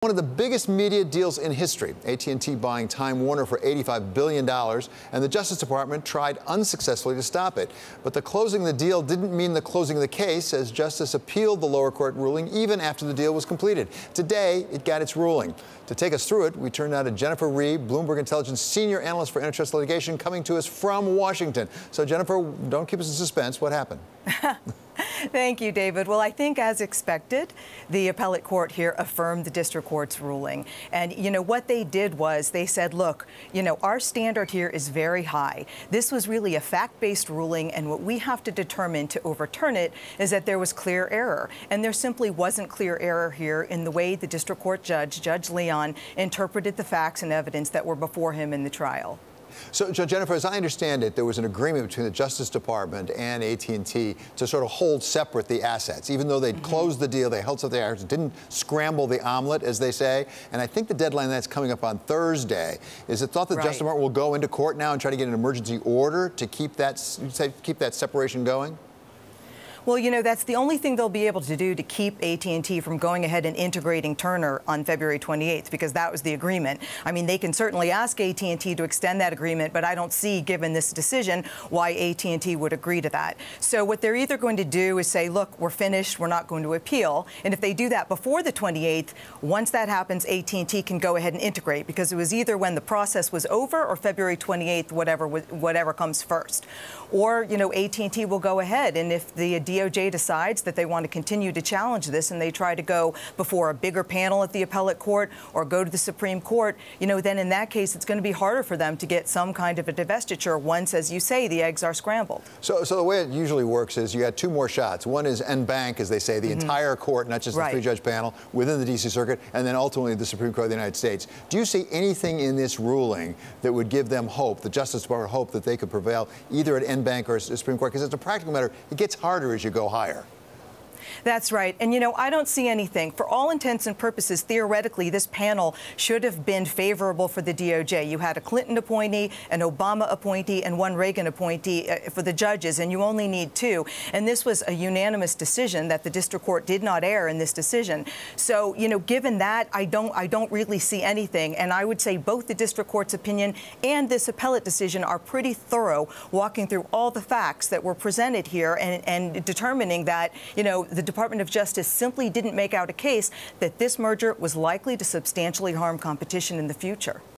One of the biggest media deals in history, AT&T buying Time Warner for $85 billion, and the Justice Department tried unsuccessfully to stop it. But the closing of the deal didn't mean the closing of the case, as Justice appealed the lower court ruling even after the deal was completed. Today, it got its ruling. To take us through it, we turn now to Jennifer Reed, Bloomberg Intelligence Senior Analyst for Antitrust Litigation, coming to us from Washington. So, Jennifer, don't keep us in suspense. What happened? Thank you, David. Well, I think as expected, the appellate court here affirmed the district court's ruling. And, what they did was they said, look, our standard here is very high. This was really a fact-based ruling, and what we have to determine to overturn it is that there was clear error. And there simply wasn't clear error here in the way the district court judge, Judge Leon, interpreted the facts and evidence that were before him in the trial. So, Jennifer, as I understand it, there was an agreement between the Justice Department and AT&T to sort of hold separate the assets. Even though they'd closed the deal, they held separate the assets, didn't scramble the omelet, as they say. And I think the deadline that's coming up on Thursday. Is it thought that the Justice Department will go into court now and try to get an emergency order to keep that separation going? Well, that's the only thing they'll be able to do to keep AT&T from going ahead and integrating Turner on February 28th, because that was the agreement. I mean, they can certainly ask AT&T to extend that agreement, but I don't see, given this decision, why AT&T would agree to that. So what they're either going to do is say, look, we're finished, we're not going to appeal. And if they do that before the 28th, once that happens, AT&T can go ahead and integrate, because it was either when the process was over or February 28th, whatever comes first. Or, AT&T will go ahead, and if the DOJ decides that they want to continue to challenge this and they try to go before a bigger panel at the appellate court or go to the Supreme Court, then in that case, it's going to be harder for them to get some kind of a divestiture once, as you say, the eggs are scrambled. So the way it usually works is you got two more shots. One is en banc, as they say, the entire court, not just the three-judge panel, within the D.C. Circuit, and then ultimately the Supreme Court of the United States. Do you see anything in this ruling that would give them hope, the Justice Department hope, that they could prevail either at en banc or Supreme Court? Because it's a practical matter. It gets harder as you go higher. That's right. And, I don't see anything. For all intents and purposes, theoretically, this panel should have been favorable for the DOJ. You had a Clinton appointee, an Obama appointee, and one Reagan appointee for the judges, and you only need two. And this was a unanimous decision that the district court did not err in this decision. So, given that, I don't really see anything. And I would say both the district court's opinion and this appellate decision are pretty thorough, walking through all the facts that were presented here and determining that, the Department of Justice simply didn't make out a case that this merger was likely to substantially harm competition in the future.